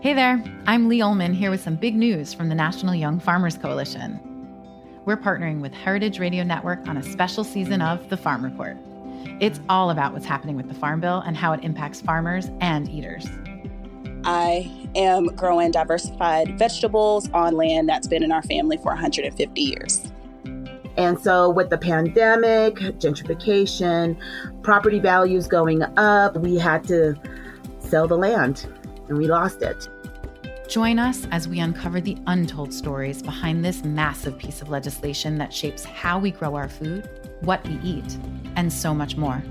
Hey there, I'm Lee Ullman here with some big news from the National Young Farmers Coalition. We're partnering with Heritage Radio Network on a special season of The Farm Report. It's all about what's happening with the Farm Bill and how it impacts farmers and eaters. I am growing diversified vegetables on land that's been in our family for 150 years. And so with the pandemic, gentrification, property values going up, we had to sell the land and we lost it. Join us as we uncover the untold stories behind this massive piece of legislation that shapes how we grow our food, what we eat, and so much more.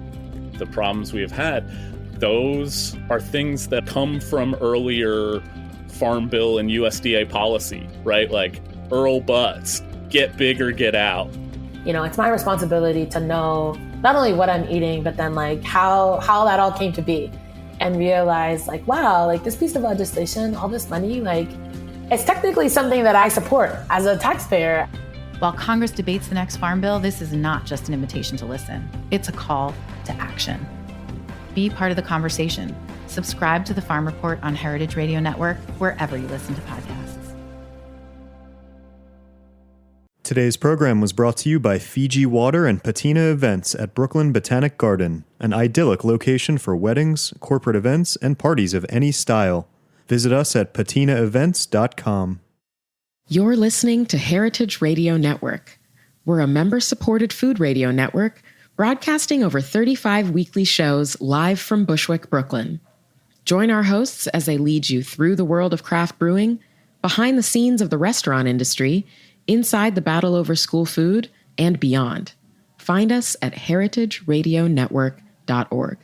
The problems we have had, those are things that come from earlier Farm Bill and USDA policy, right? Like Earl Butts, get big or get out. You know, it's my responsibility to know not only what I'm eating, but then like how that all came to be. And realize like, wow, like this piece of legislation, all this money, like it's technically something that I support as a taxpayer. While Congress debates the next Farm Bill, this is not just an invitation to listen. It's a call to action. Be part of the conversation. Subscribe to the Farm Report on Heritage Radio Network, wherever you listen to podcasts. Today's program was brought to you by Fiji Water and Patina Events at Brooklyn Botanic Garden, an idyllic location for weddings, corporate events, and parties of any style. Visit us at patinaevents.com. You're listening to Heritage Radio Network. We're a member-supported food radio network broadcasting over 35 weekly shows live from Bushwick, Brooklyn. Join our hosts as they lead you through the world of craft brewing, behind the scenes of the restaurant industry, inside the battle over school food, and beyond. Find us at heritageradionetwork.org.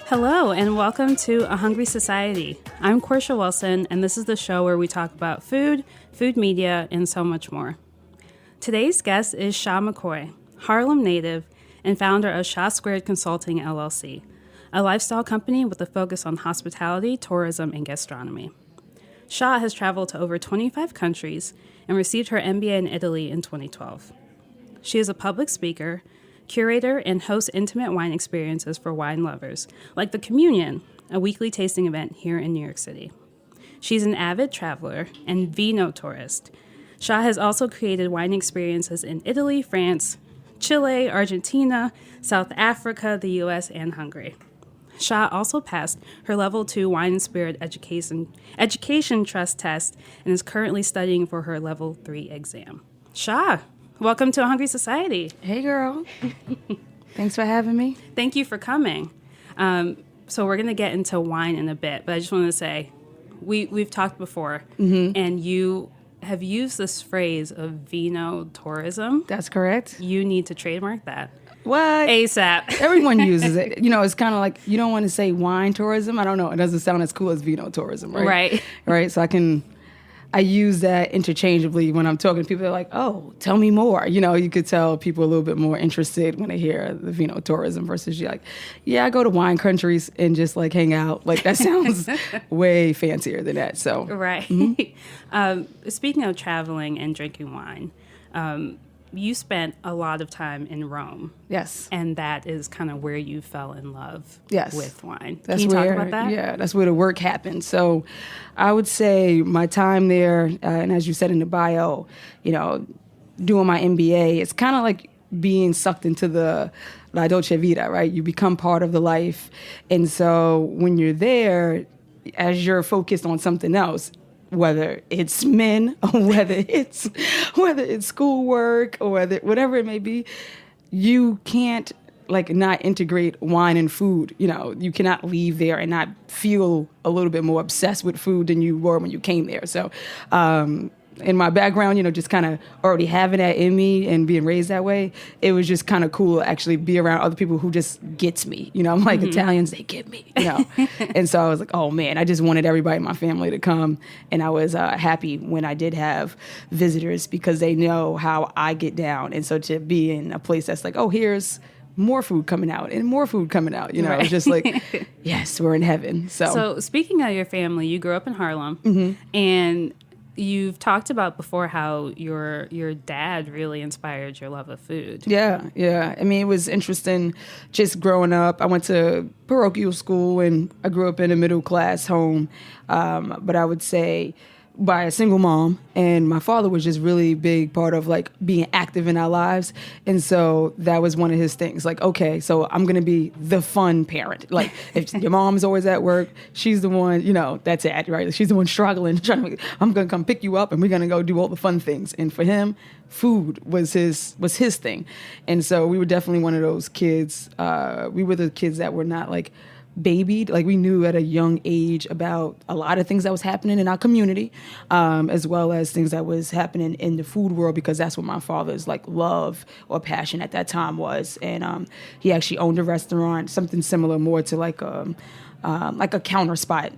Hello, and welcome to A Hungry Society. I'm Portia Wilson, and this is the show where we talk about food, food media, and so much more. Today's guest is Cha McCoy, Harlem native and founder of CHA Squared Consulting LLC, a lifestyle company with a focus on hospitality, tourism, and gastronomy. Cha has traveled to over 25 countries and received her MBA in Italy in 2012. She is a public speaker, curator, and hosts intimate wine experiences for wine lovers, like The Communion, a weekly tasting event here in New York City. She's an avid traveler and vino-tourist. Cha has also created wine experiences in Italy, France, Chile, Argentina, South Africa, the US, and Hungary. Cha also passed her Level 2 Wine and Spirit Education Trust test and is currently studying for her Level 3 exam. Cha, welcome to A Hungry Society. Hey, girl. Thanks for having me. Thank you for coming. So we're going to get into wine in a bit, but I just want to say we've talked before, and you have used this phrase of vino-tourism. That's correct. You need to trademark that. What? ASAP. Everyone uses it. You know, it's kind of like, you don't want to say wine tourism. I don't know. It doesn't sound as cool as vino-tourism, right? Right. Right. So I use that interchangeably when I'm talking to people. They're like, oh, tell me more. You know, you could tell people a little bit more interested when they hear the vino-tourism versus you're like, yeah, I go to wine countries and just like hang out. Like that sounds way fancier than that. So right. Speaking of traveling and drinking wine, you spent a lot of time in Rome. Yes. And that is kind of where you fell in love with wine. That's Can you where, talk about that? Yeah, that's where the work happened. So I would say my time there, and as you said in the bio, you know, doing my MBA, it's kind of like being sucked into the La Dolce Vita, right? You become part of the life. And so when you're there, as you're focused on something else, whether it's men or whether it's schoolwork or whatever it may be, you can't like not integrate wine and food. You know, you cannot leave there and not feel a little bit more obsessed with food than you were when you came there. So in my background, you know, just kind of already having that in me and being raised that way, it was just kind of cool to actually be around other people who just gets me. You know, I'm like, Italians, they get me, you know. And so I was like, oh, man, I just wanted everybody in my family to come. And I was happy when I did have visitors because they know how I get down. And so to be in a place that's like, oh, here's more food coming out and more food coming out, you know, right. It's just like, yes, we're in heaven. So speaking of your family, you grew up in Harlem and you've talked about before how your dad really inspired your love of food. Yeah. I mean, it was interesting just growing up. I went to parochial school and I grew up in a middle class home. But I would say by a single mom, and my father was just really big part of like being active in our lives. And so that was one of his things, like, okay, so I'm going to be the fun parent. Like if your mom's always at work, she's the one, that's it, right? She's the one struggling, I'm going to come pick you up and we're going to go do all the fun things. And for him, food was his thing. And so we were definitely one of those kids. We were the kids that were not like babied. Like we knew at a young age about a lot of things that was happening in our community, as well as things that was happening in the food world, because that's what my father's like love or passion at that time was. And he actually owned a restaurant, something similar more to like a counter spot.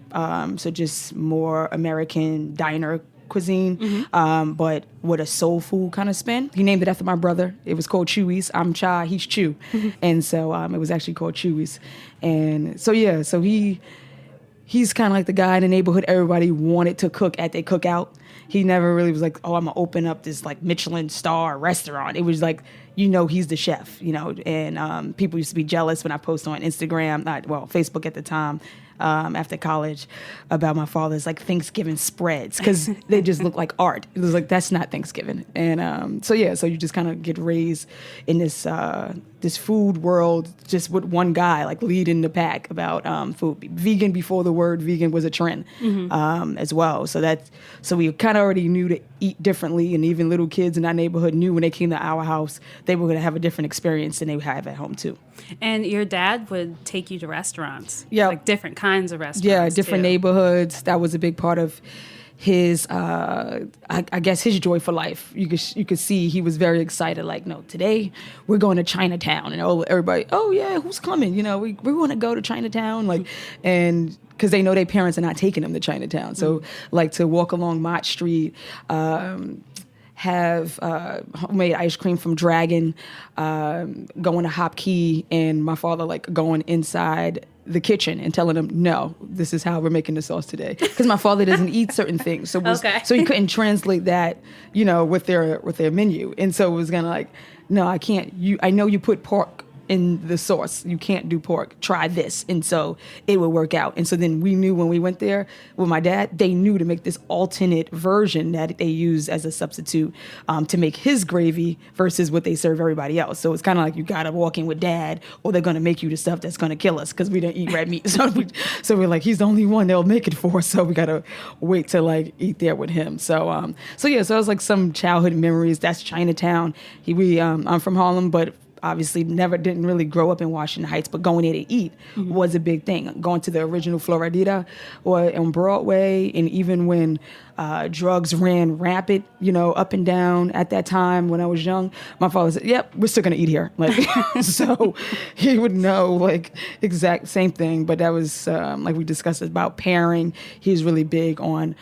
So just more American diner cuisine, but with a soul food kind of spin. He named it after my brother. It was called Chewy's. I'm Cha, he's Chew. And so it was actually called Chewy's. And so, yeah, so he's kind of like the guy in the neighborhood everybody wanted to cook at their cookout. He never really was like, oh, I'm going to open up this like Michelin star restaurant. It was like, he's the chef, and people used to be jealous when I post on Instagram, Facebook at the time, after college, about my father's like Thanksgiving spreads, because they just look like art. It was like, that's not Thanksgiving. And so you just kind of get raised in this food world, just with one guy like leading the pack about food. Vegan before the word vegan was a trend, as well. So we kind of already knew to eat differently, and even little kids in our neighborhood knew when they came to our house they were going to have a different experience than they would have at home too. And your dad would take you to restaurants, like different kinds of restaurants. Yeah, different too. Neighborhoods. That was a big part of his, I guess, his joy for life. You could see he was very excited. Like, no, today we're going to Chinatown, and everybody, oh yeah, who's coming? We want to go to Chinatown, and because they know their parents are not taking them to Chinatown. So like to walk along Mott Street. Have homemade ice cream from Dragon, going to Hop Key, and my father like going inside the kitchen and telling them, no, this is how we're making the sauce today. Because my father doesn't eat certain things, so he couldn't translate that, with their menu, and so it was kind of like, no, I can't. I know you put pork in the sauce. You can't do pork. Try this. And so it would work out. And so then we knew when we went there with my dad, they knew to make this alternate version that they use as a substitute to make his gravy versus what they serve everybody else. So it's kind of like you got to walk in with dad, or they're going to make you the stuff that's going to kill us because we don't eat red meat. So we're like, he's the only one they'll make it for. So we got to wait to like eat there with him. So it was like some childhood memories. That's Chinatown. I'm from Harlem, but obviously didn't really grow up in Washington Heights, but going there to eat was a big thing. Going to the original Floridita or on Broadway, and even when drugs ran rampant, up and down at that time when I was young, my father said, yep, we're still going to eat here. Like, so he would know like exact same thing. But that was like we discussed about pairing. He's really big on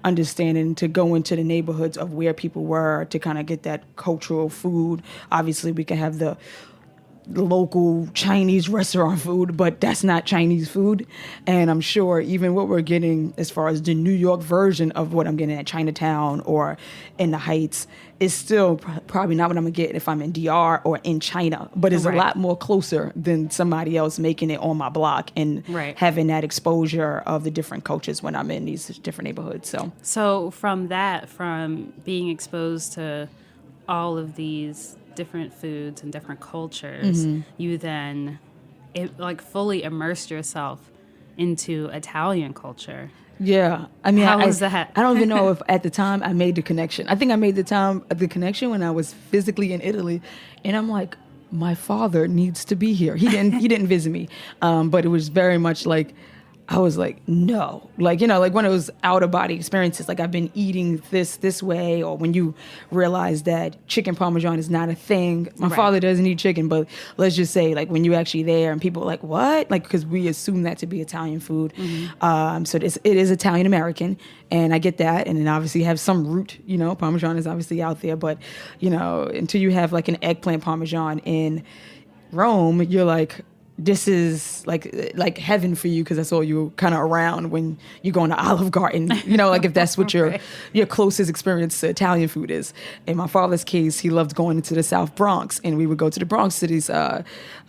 understanding to go into the neighborhoods of where people were to kind of get that cultural food. Obviously, we can have the local Chinese restaurant food, but that's not Chinese food. And I'm sure even what we're getting as far as the New York version of what I'm getting at Chinatown or in the Heights is still probably not what I'm gonna get if I'm in DR or in China, but it's a lot more closer than somebody else making it on my block and having that exposure of the different cultures when I'm in these different neighborhoods. So from being exposed to all of these different foods and different cultures, you then fully immersed yourself into Italian culture. Yeah, I mean, how was that? I don't even know if at the time I made the connection. I think I made the connection when I was physically in Italy, and I'm like, my father needs to be here. He didn't visit me, but it was very much like I was like, no, like when it was out of body experiences, like I've been eating this way, or when you realize that chicken Parmesan is not a thing. My father doesn't eat chicken, but let's just say like when you actually there and people are like, what? Like, because we assume that to be Italian food. So it is Italian American, and I get that. And then obviously have some root, Parmesan is obviously out there, but until you have like an eggplant Parmesan in Rome, you're like, this is like heaven for you because that's all you're kind of around when you go into Olive Garden, you know, like if that's what your closest experience to Italian food is. In my father's case, he loved going into the South Bronx, and we would go to the Bronx cities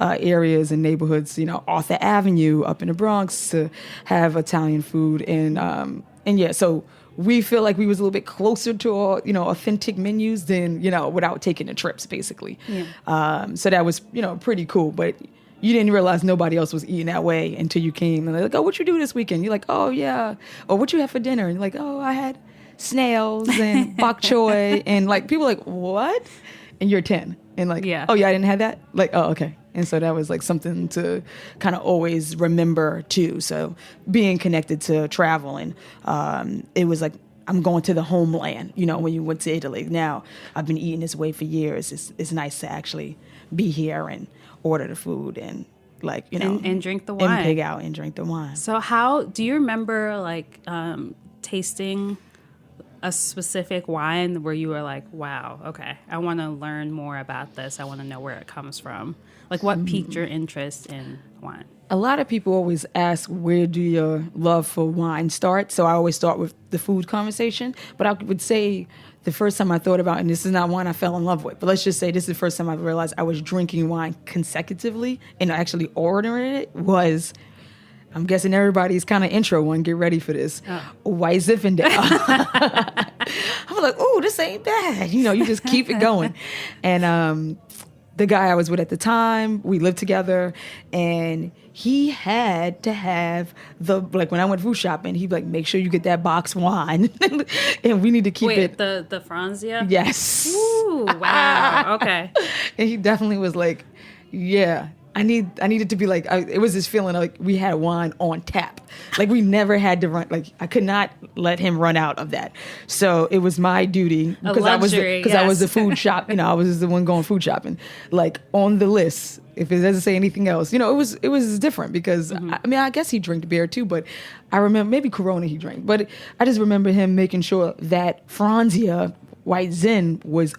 areas and neighborhoods, you know, Arthur Avenue up in the Bronx to have Italian food, and yeah, so we feel like we was a little bit closer to, you know, authentic menus than, you know, without taking the trips, basically. Yeah. So that was, you know, pretty cool, but you didn't realize nobody else was eating that way until you came. And they're like, oh, what you do this weekend? You're like, oh, yeah. Or what you have for dinner? And you're like, oh, I had snails and bok choy. And, like, people are like, what? And you're 10. And, like, oh, yeah, I didn't have that? Like, oh, okay. And so that was, like, something to kind of always remember, too. So being connected to travel, and it was like, I'm going to the homeland, you know, when you went to Italy. Now, I've been eating this way for years. It's nice to actually be here and order the food and, like, you know, and drink the wine, and pig out and drink the wine. So how do you remember, like, tasting a specific wine where you were like, wow, okay, I want to learn more about this, I want to know where it comes from? Like, what piqued your interest in wine? A lot of people always ask, where do your love for wine start? So I always start with the food conversation, but I would say the first time I thought about, and this is not wine I fell in love with, but let's just say this is the first time I realized I was drinking wine consecutively and actually ordering it was, I'm guessing everybody's kind of intro one, get ready for this, White Zinfandel. I was like, oh, this ain't bad. You know, you just keep it going. And the guy I was with at the time, we lived together, and he had to have like when I went food shopping, he'd be like, make sure you get that box wine. And we need to keep it. The Franzia? Yes. Ooh, wow. Okay. And he definitely was like, yeah, I needed to be like, it was this feeling like we had wine on tap. Like we never had to run, like I could not let him run out of that. So it was my duty because I was the food shop, you know, I was the one going food shopping, like on the list. If it doesn't say anything else, you know, it was different because I mean, I guess he drank beer too, but I remember maybe Corona he drank, but I just remember him making sure that Franzia White Zin was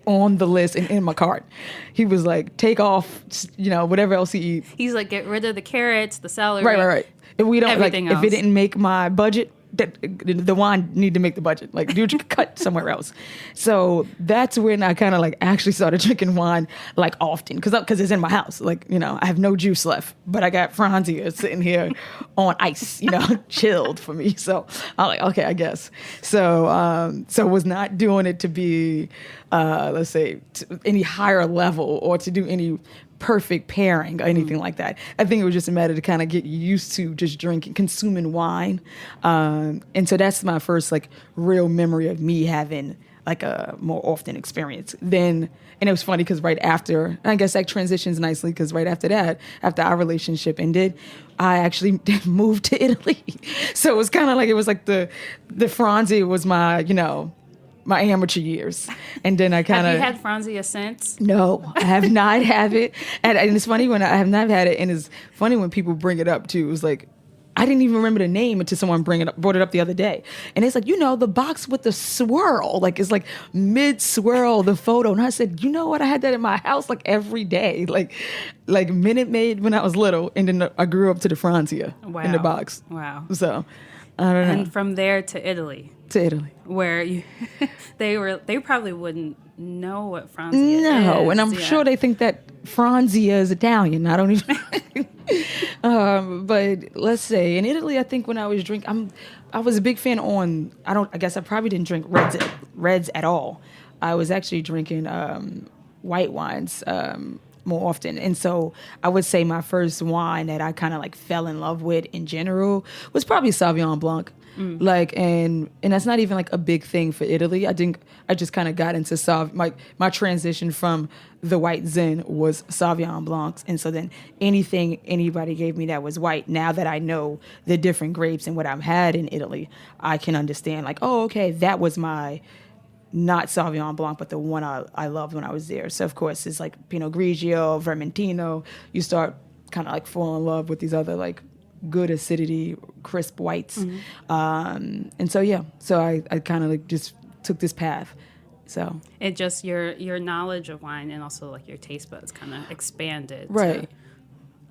on the list and in my cart. He was like, take off, you know, whatever else he eat. He's like, get rid of the carrots, the celery. Right. If we don't, everything like, else. If it didn't make my budget, the wine need to make the budget. Like, dude, cut somewhere else. So that's when I kind of like actually started drinking wine like often because it's in my house. Like, you know, I have no juice left, but I got Franzia sitting here on ice, you know, chilled for me. So I'm like, okay, I guess. So was not doing it to be, let's say, to any higher level or to do any perfect pairing or anything like that. I think it was just a matter to kind of get used to just consuming wine. And so that's my first like real memory of me having like a more often experience. Then, and it was funny because right after, I guess that transitions nicely because right after that, after our relationship ended, I actually moved to Italy. So it was kind of like, it was like the Franzia was my, you know, my amateur years. And then I kind of... Have you had Franzia since? No, I have not had it. And it's funny when I have not had it. And it's funny when people bring it up too. It was like, I didn't even remember the name until someone brought it up the other day. And it's like, you know, the box with the swirl, like it's like mid-swirl, the photo. And I said, you know what? I had that in my house like every day, like Minute Maid when I was little. And then I grew up to the Franzia in the box. Wow. So I don't know. And from there to Italy. Where they probably wouldn't know what Franzia is. No, and I'm sure they think that Franzia is Italian. I don't even. But let's say in Italy, I think when I was drinking, I was a big fan on. I guess I probably didn't drink reds at all. I was actually drinking white wines more often, and so I would say my first wine that I kind of like fell in love with in general was probably Sauvignon Blanc. Like, and that's not even like a big thing for Italy. I think I just kind of got into my transition from the White Zin was Sauvignon Blancs. And so then anything anybody gave me that was white, now that I know the different grapes and what I've had in Italy, I can understand like, oh, okay, that was my not Sauvignon Blanc, but the one I loved when I was there. So of course it's like Pinot Grigio, Vermentino. You start kind of like falling in love with these other like good acidity, crisp whites. And so, yeah, so I kind of like just took this path. So it just your knowledge of wine and also like your taste buds kind of expanded. Right.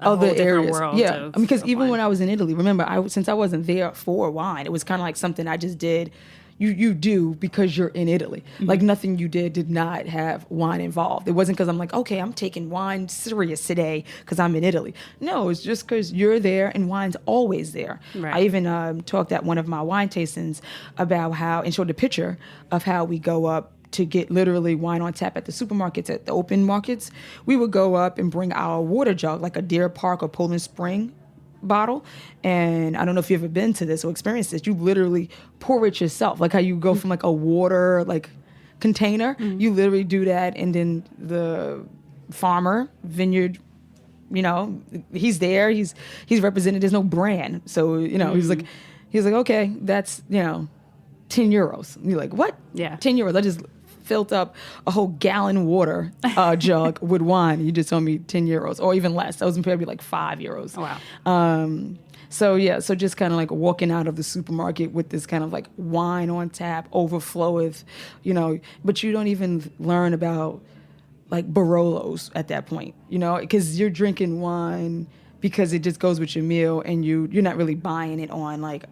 other whole different areas. world. Yeah, because even wine. when I was in Italy, remember, since I wasn't there for wine, it was kind of like something I just did. You do because you're in Italy. Like nothing you did not have wine involved. It wasn't because I'm like, okay, I'm taking wine serious today because I'm in Italy. No, it's just because you're there and wine's always there. Right. I even talked at one of my wine tastings about how, and showed a picture of how we go up to get literally wine on tap at the supermarkets, at the open markets. We would go up and bring our water jug, like a Deer Park or Poland Spring bottle. And I don't know if you've ever been to this or experienced this. You literally pour it yourself, like how you go from like a water like container. You literally do that, and then the farmer, vineyard, he's there. He's represented. There's no brand, so he's like, okay, that's 10 euros. And you're like, what? Yeah, 10 euros. I just filled up a whole gallon water jug with wine. You just told me 10 euros or even less. That was maybe like 5 euros. Oh, wow. So just kind of like walking out of the supermarket with this kind of like wine on tap, overfloweth, but you don't even learn about like Barolos at that point, because you're drinking wine because it just goes with your meal, and you're not really buying it on like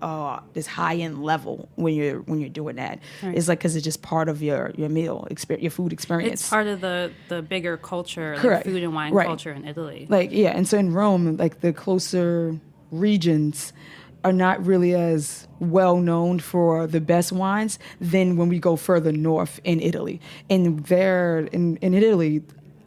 this high end level when you're doing that. Right. It's like because it's just part of your meal experience, your food experience. It's part of the bigger culture, Correct. Like food and wine culture in Italy. And so in Rome, like the closer regions are not really as well known for the best wines than when we go further north in Italy. And there in Italy,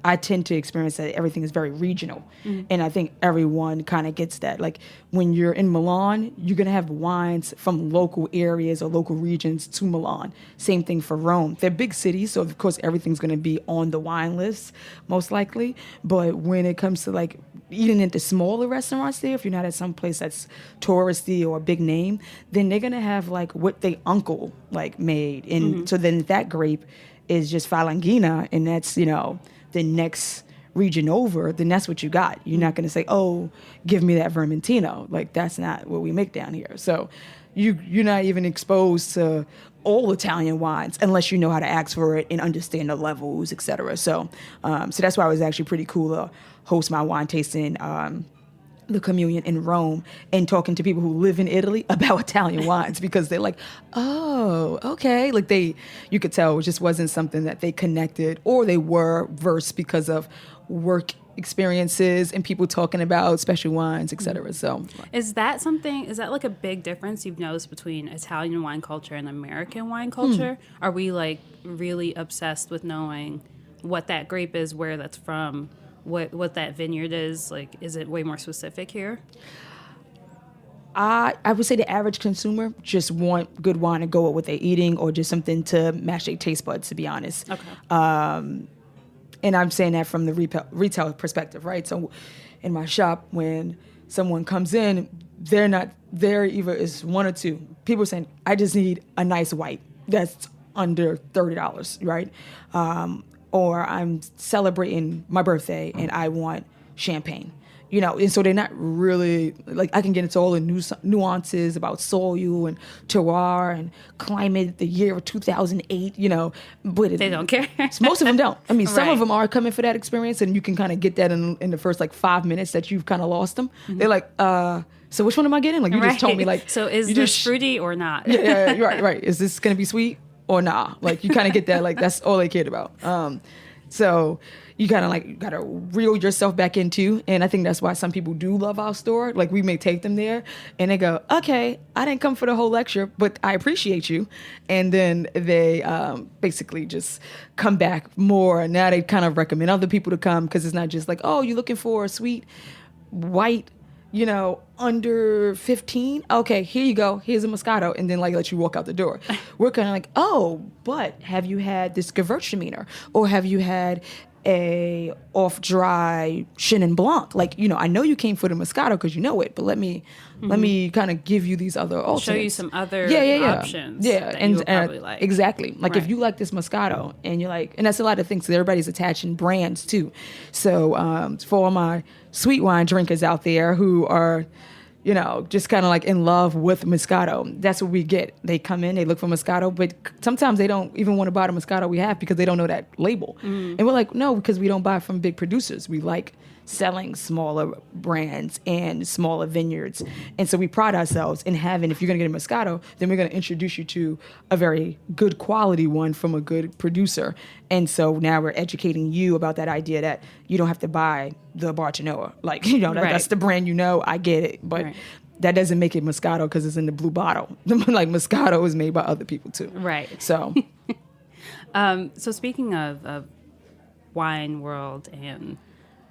I tend to experience that everything is very regional. And I think everyone kind of gets that. Like when you're in Milan, you're going to have wines from local areas or local regions to Milan. Same thing for Rome. They're big cities, so of course everything's going to be on the wine list, most likely. But when it comes to like eating at the smaller restaurants there, if you're not at some place that's touristy or a big name, then they're going to have like what they uncle like made. And so then that grape is just Falanghina, and that's, the next region over, then that's what you got. You're not going to say, oh, give me that Vermentino. Like, that's not what we make down here. So you're not even exposed to all Italian wines unless you know how to ask for it and understand the levels, et cetera. So that's why it was actually pretty cool to host my wine tasting the communion in Rome and talking to people who live in Italy about Italian wines, because they're like, oh, okay. Like you could tell it just wasn't something that they connected or they were versed because of work experiences and people talking about special wines, et cetera. So is that like a big difference you've noticed between Italian wine culture and American wine culture? Are we like really obsessed with knowing what that grape is, where that's from, what that vineyard is? Like, is it way more specific here? I would say the average consumer just want good wine to go with what they're eating, or just something to match their taste buds, to be honest. Okay. And I'm saying that from the retail perspective, right? So in my shop, when someone comes in, they're not there either is one or two. People are saying, I just need a nice white that's under $30, right? Or I'm celebrating my birthday and I want champagne, and so they're not really, like, I can get into all the nuances about soil and terroir and climate, the year of 2008, but they don't care. Most of them don't. I mean, some Right. of them are coming for that experience, and you can kind of get that in the first like 5 minutes that you've kind of lost them. They're like, so which one am I getting? Like, you just told me, like, so is this fruity or not? Yeah, right. Is this going to be sweet or nah? Like, you kind of get that, like, that's all they cared about. So you kind of like got to reel yourself back into, and I think that's why some people do love our store. Like, we may take them there and they go, okay, I didn't come for the whole lecture, but I appreciate you. And then they basically just come back more, and now they kind of recommend other people to come, because it's not just like, oh, you're looking for a sweet white, under 15, okay, here you go, here's a Moscato, and then like let you walk out the door. We're kind of like, oh, but have you had this Gewürztraminer, or have you had a off-dry Chenin Blanc? Like, I know you came for the Moscato because you know it, but let me kind of give you these other alternates. Show you some other options. Yeah, that you would probably like. Exactly. Like, Right. if you like this Moscato and you're like, and that's a lot of things, because everybody's attaching brands too. So for all my sweet wine drinkers out there who are, just kind of like in love with Moscato, that's what we get. They come in, they look for Moscato, but sometimes they don't even want to buy the Moscato we have because they don't know that label. And we're like, no, because we don't buy from big producers. We like selling smaller brands and smaller vineyards. And so we pride ourselves in having, if you're going to get a Moscato, then we're going to introduce you to a very good quality one from a good producer. And so now we're educating you about that idea that you don't have to buy the Bartanoa. Like, that's the brand, I get it. But that doesn't make it Moscato because it's in the blue bottle. Like Moscato is made by other people too. Right. So, so speaking of wine world and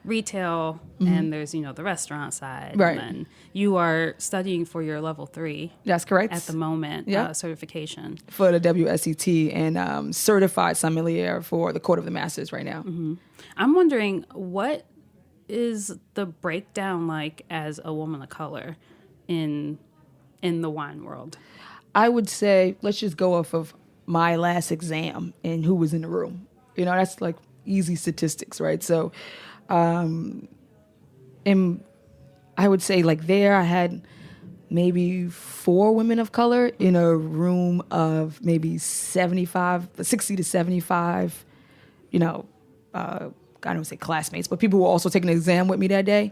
retail, and there's the restaurant side, right? And then you are studying for your level 3. That's correct. At the moment, certification for the WSET and certified sommelier for the Court of the Masters right now. I'm wondering, what is the breakdown like as a woman of color in the wine world? I would say, let's just go off of my last exam and who was in the room. That's like easy statistics, right? So, and I would say like there I had maybe 4 women of color in a room of maybe 60 to 75, I don't say classmates, but people were also taking an exam with me that day.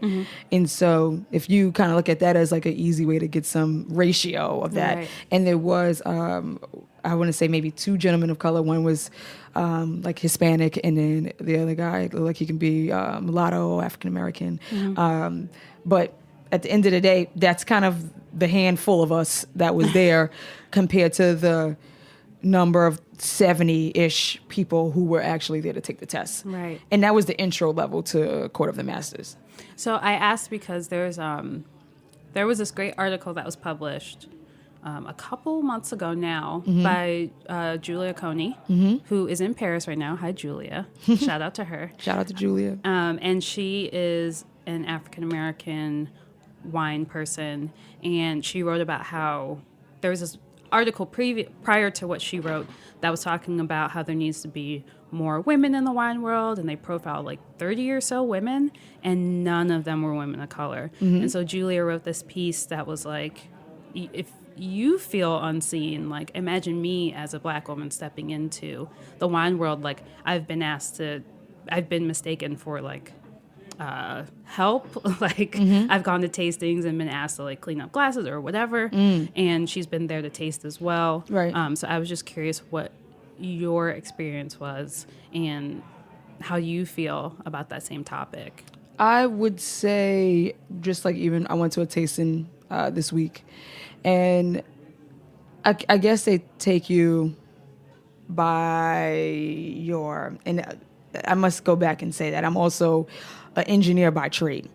And so if you kind of look at that as like an easy way to get some ratio of that. Right. And there was, I want to say maybe 2 gentlemen of color. One was like Hispanic, and then the other guy, like he can be mulatto, African-American. But at the end of the day, that's kind of the handful of us that was there compared to the number of 70-ish people who were actually there to take the test. Right. And that was the intro level to Court of the Masters. So I asked because there was this great article that was published a couple months ago now by Julia Coney, who is in Paris right now. Hi, Julia. Shout out to her. Shout out to Julia. And she is an African-American wine person, and she wrote about how there was this article prior to what she wrote that was talking about how there needs to be more women in the wine world, and they profiled like 30 or so women, and none of them were women of color. And so Julia wrote this piece that was like, if you feel unseen, like imagine me as a Black woman stepping into the wine world. Like I've been mistaken for like help. Like I've gone to tastings and been asked to like clean up glasses or whatever. And she's been there to taste as well. Right. So I was just curious what your experience was and how you feel about that same topic. I would say, just like even I went to a tasting this week, and I guess they take you by your, and I must go back and say that I'm also an engineer by trade,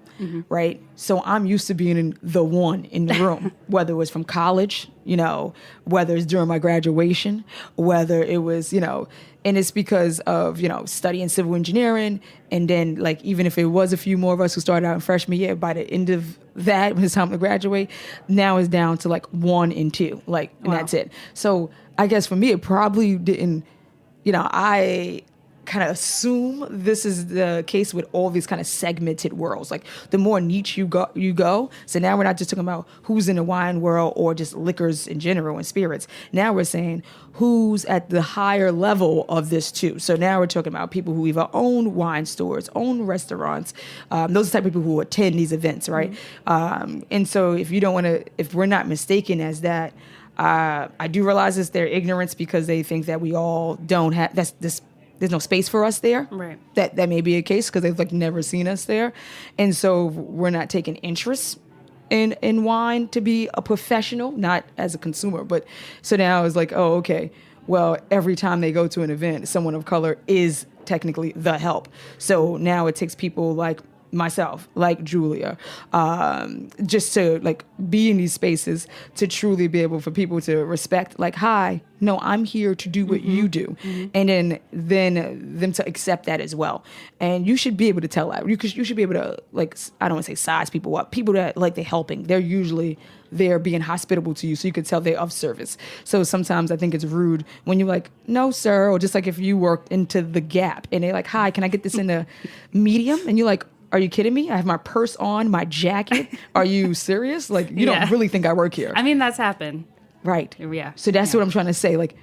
right? So I'm used to being the one in the room, whether it was from college, whether it's during my graduation, whether it was, and it's because of, studying civil engineering. And then like, even if it was a few more of us who started out in freshman year, by the end of that, when it's time to graduate, now it's down to like 1 and 2, like, and that's it. So I guess for me, it probably didn't, I kind of assume this is the case with all these kind of segmented worlds. Like the more niche you go. So now we're not just talking about who's in the wine world or just liquors in general and spirits. Now we're saying who's at the higher level of this too. So now we're talking about people who either own wine stores, own restaurants. Those are the type of people who attend these events, right? And so if we're not mistaken as that, I do realize it's their ignorance because they think that we all don't have, there's no space for us there. Right. That may be a case because they've like never seen us there. And so we're not taking interest in wine to be a professional, not as a consumer. But so now it's like, oh, okay. Well, every time they go to an event, someone of color is technically the help. So now it takes people like myself, like Julia, just to like be in these spaces to truly be able for people to respect, like, hi, no, I'm here to do what you do. And then them to accept that as well. And you should be able to tell that. You should be able to, like, I don't want to say size people up. People that like they're helping, they're usually there being hospitable to you, so you could tell they're of service. So sometimes I think it's rude when you're like, no, sir, or just like if you worked into the Gap and they're like, hi, can I get this in a medium? And you're like, are you kidding me? I have my purse on, my jacket. Are you serious? Like, you don't really think I work here. I mean, that's happened. Right. Yeah. So that's what I'm trying to say. Like,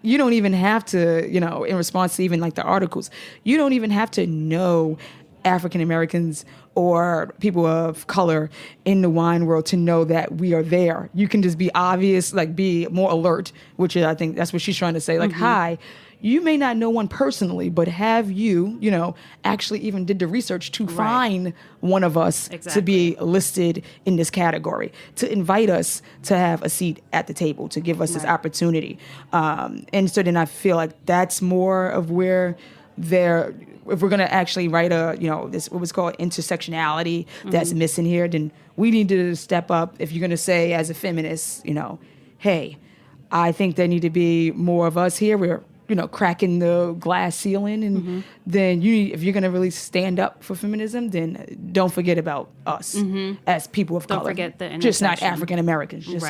you don't even have to, in response to even like the articles, you don't even have to know African Americans or people of color in the wine world to know that we are there. You can just be obvious, like be more alert, which is, I think that's what she's trying to say. Like, hi, you may not know one personally, but have you, actually even did the research to find one of us to be listed in this category, to invite us to have a seat at the table, to give us this opportunity. And so then I feel like that's more of where if we're going to actually write this what was called intersectionality that's missing here, then we need to step up. If you're going to say as a feminist, hey, I think there need to be more of us here. We're cracking the glass ceiling, and then if you're going to really stand up for feminism, then don't forget about us as people of color. Don't forget the intersection. Just not African Americans, just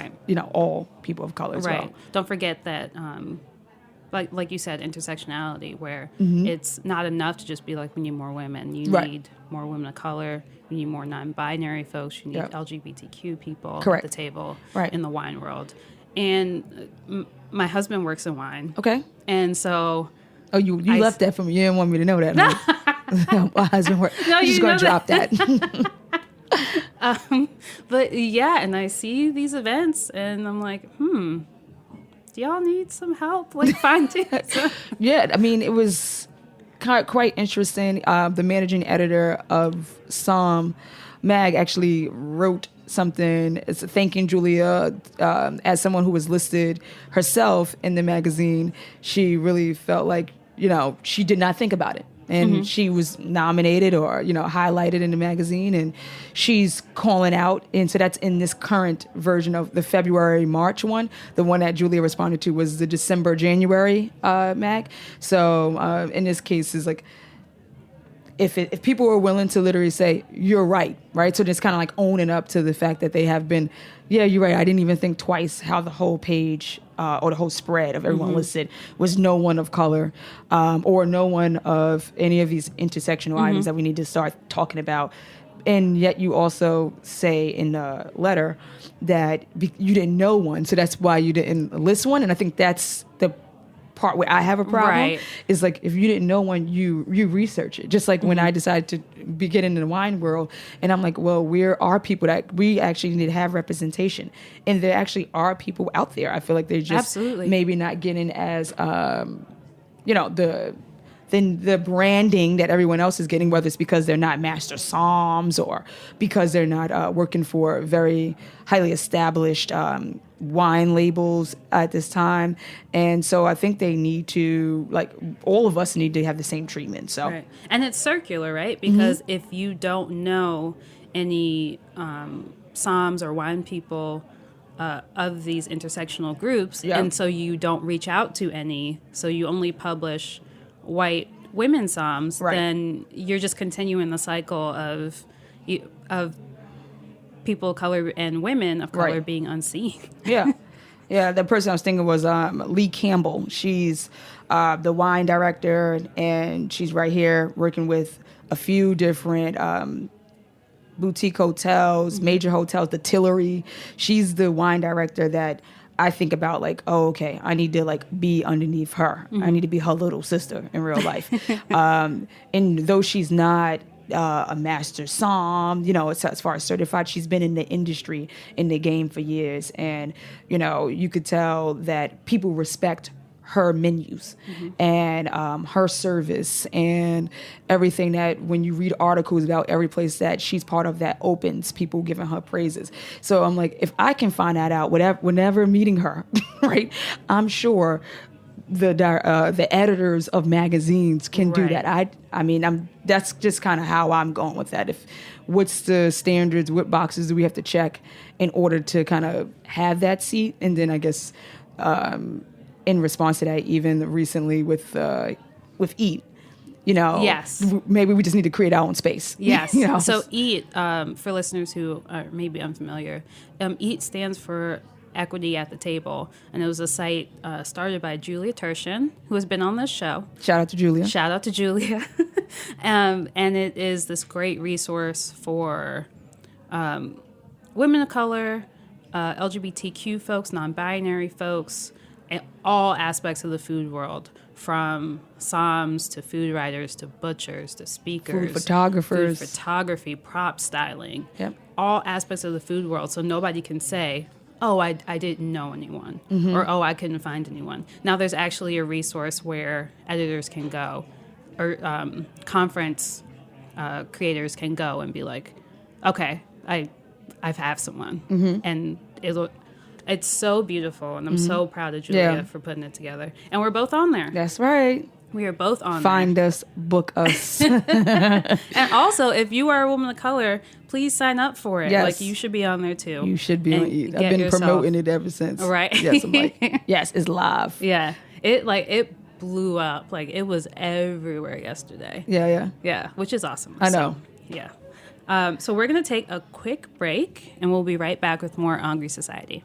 all people of color as well. Don't forget that, like you said, intersectionality, where it's not enough to just be like, we need more women. You need more women of color. You need more non-binary folks. You need LGBTQ people at the table in the wine world. And my husband works in wine. Okay. And so... Oh, you left that from me. You didn't want me to know that. My husband works. No, you're just going to drop that. But yeah, and I see these events and I'm like, do y'all need some help finding it? Yeah, I mean, it was quite interesting. The managing editor of Some Mag actually wrote something. It's thanking Julia as someone who was listed herself in the magazine. She really felt like, she did not think about it. And she was nominated or, highlighted in the magazine. And she's calling out. And so that's in this current version of the February-March one. The one that Julia responded to was the December-January mag. So in this case, is like, if people were willing to literally say, you're right? So just kind of like owning up to the fact that they have been, yeah, you're right. I didn't even think twice how the whole page or the whole spread of everyone listed was no one of color or no one of any of these intersectional items that we need to start talking about. And yet you also say in the letter that you didn't know one, so that's why you didn't list one. And I think that's the part where I have a problem is like, if you didn't know one, you research it. Just like when I decided to get into the wine world, and I'm like, well, where are people that we actually need to have representation? And there actually are people out there. I feel like they're just maybe not getting as, the branding that everyone else is getting, whether it's because they're not master somms or because they're not working for very highly established wine labels at this time. And so I think they need to, all of us need to have the same treatment. So And it's circular, right? Because if you don't know any somms or wine people of these intersectional groups, and so you don't reach out to any, so you only publish white women somms, then you're just continuing the cycle of people of color and women of color being unseen. Yeah, the person I was thinking was Lee Campbell. She's the wine director, and she's right here working with a few different boutique hotels, major hotels, the Tillery. She's the wine director that I think about I need to be underneath her. I need to be her little sister in real life. And though she's not a master somm, as far as certified, she's been in the industry, in the game for years. And, you could tell that people respect her menus and her service and everything, that when you read articles about every place that she's part of that opens, people giving her praises. So I'm like, if I can find that out, whenever meeting her, right, I'm sure the editors of magazines can do that. I mean, that's just kind of how I'm going with that. What's the standards, what boxes do we have to check in order to kind of have that seat? And then I guess in response to that, even recently with Eat, maybe we just need to create our own space. Yes. So Eat, for listeners who are maybe unfamiliar, Eat stands for Equity at the Table, and it was a site started by Julia Turshen, who has been on this show. Shout out to Julia. And it is this great resource for women of color, LGBTQ folks, non-binary folks, and all aspects of the food world from somms to food writers to butchers to speakers, Food photographers, food photography, prop styling, Yep. all aspects of the food world. So nobody can say, oh, I didn't know anyone, or oh, I couldn't find anyone. Now there's actually a resource where editors can go, or conference creators can go and be like, okay, I have someone, and it's so beautiful, and I'm so proud of Julia for putting it together. And we're both on there. That's right. We are both on Find there. us, book us. And also, if you are a woman of color, please sign up for it. Yes. Like, you should be on there too. You should be And on it. get I've been yourself- promoting it ever since. Right. Yes, I'm like, yes, it's live. Yeah. It blew up. Like, it was everywhere yesterday. Yeah. Yeah, which is awesome. I know. So, yeah. So we're going to take a quick break, and we'll be right back with more Hungry Society.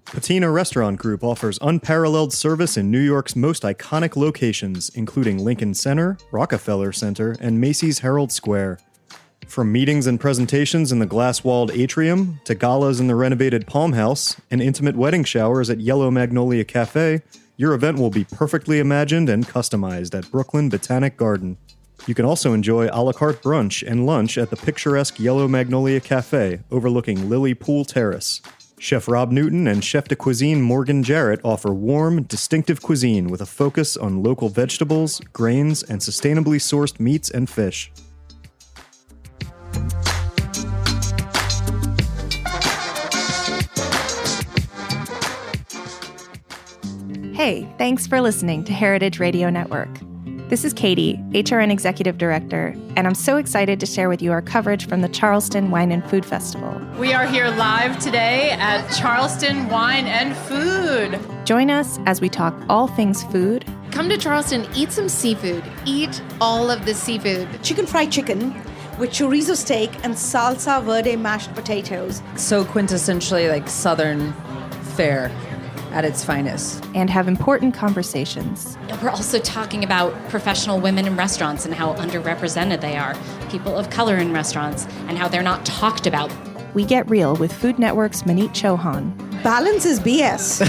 Patina Restaurant Group offers unparalleled service in New York's most iconic locations, including Lincoln Center, Rockefeller Center, and Macy's Herald Square. From meetings and presentations in the glass-walled atrium, to galas in the renovated Palm House, and intimate wedding showers at Yellow Magnolia Cafe, your event will be perfectly imagined and customized at Brooklyn Botanic Garden. You can also enjoy a la carte brunch and lunch at the picturesque Yellow Magnolia Cafe, overlooking Lily Pool Terrace. Chef Rob Newton and Chef de Cuisine Morgan Jarrett offer warm, distinctive cuisine with a focus on local vegetables, grains, and sustainably sourced meats and fish. Hey, thanks for listening to Heritage Radio Network. This is Katie, HRN Executive Director, and I'm so excited to share with you our coverage from the Charleston Wine and Food Festival. We are here live today at Charleston Wine and Food. Join us as we talk all things food. Come to Charleston, eat some seafood. Eat all of the seafood. Chicken fried chicken with chorizo steak and salsa verde mashed potatoes. So quintessentially like Southern fare at its finest. And have important conversations. We're also talking about professional women in restaurants and how underrepresented they are, people of color in restaurants, and how they're not talked about. We get real with Food Network's Manit Chauhan. Balance is BS.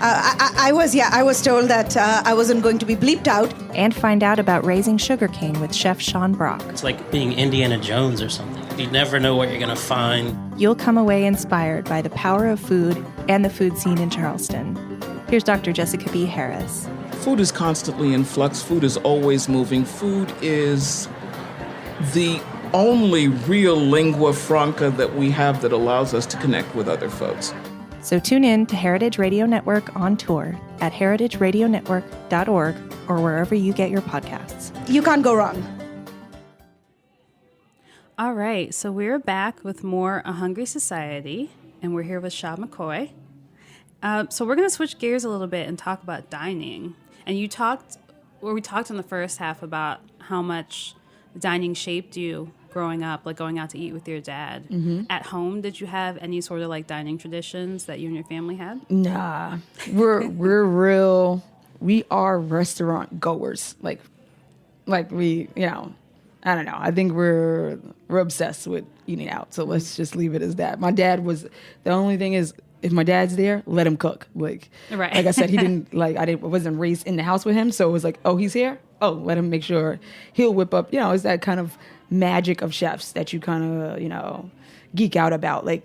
I was told that I wasn't going to be bleeped out. And find out about raising sugarcane with Chef Sean Brock. It's like being Indiana Jones or something. You never know what you're going to find. You'll come away inspired by the power of food and the food scene in Charleston. Here's Dr. Jessica B. Harris. Food is constantly in flux. Food is always moving. Food is the only real lingua franca that we have that allows us to connect with other folks. So tune in to Heritage Radio Network on tour at heritageradionetwork.org or wherever you get your podcasts. You can't go wrong. All right, so we're back with more A Hungry Society, and we're here with Cha McCoy. So we're going to switch gears a little bit and talk about dining. And we talked in the first half about how much dining shaped you growing up, like going out to eat with your dad. Mm-hmm. At home, did you have any sort of like dining traditions that you and your family had? Nah, we are restaurant goers. Like we, I don't know. I think we're obsessed with eating out. So let's just leave it as that. My dad was, the only thing is, if my dad's there, let him cook. Like I said, he didn't I wasn't raised in the house with him. So it was like, oh, he's here. Oh, let him make sure he'll whip up. It's that kind of magic of chefs that you kind of, geek out about. Like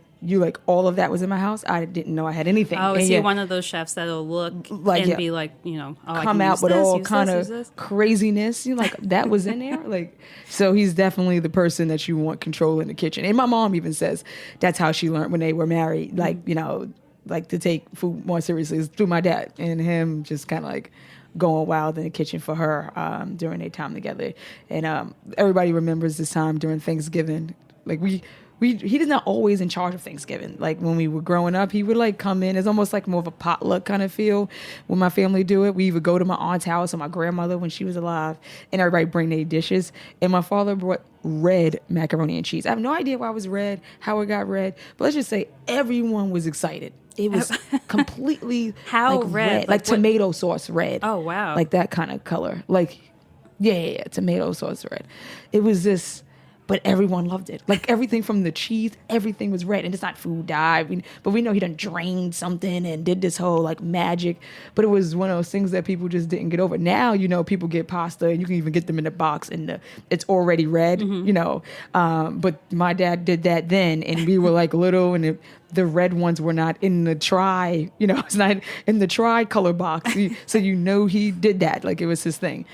all of that was in my house. I didn't know I had anything. Oh, is he one of those chefs that'll look and be like, come out with all kind of craziness. That was in there. So he's definitely the person that you want control in the kitchen. And my mom even says that's how she learned when they were married. To take food more seriously is through my dad and him just kind of going wild in the kitchen for her during their time together. And everybody remembers this time during Thanksgiving. We he's not always in charge of Thanksgiving. Like when we were growing up, he would like come in. It's almost like more of a potluck kind of feel when my family do it. We would go to my aunt's house or my grandmother when she was alive, and everybody bring their dishes. And my father brought red macaroni and cheese. I have no idea why it was red, how it got red, but let's just say everyone was excited. It was completely how like red, like tomato sauce red. Oh wow, like that kind of color. Like yeah, tomato sauce red. It was this. But everyone loved it. Like everything from the cheese, everything was red. And it's not food dye. But we know he done drained something and did this whole like magic. But it was one of those things that people just didn't get over. Now, people get pasta and you can even get them in the box and it's already red, But my dad did that then and we were like little and the red ones were not in the it's not in the tri-color box. So he did that. Like it was his thing.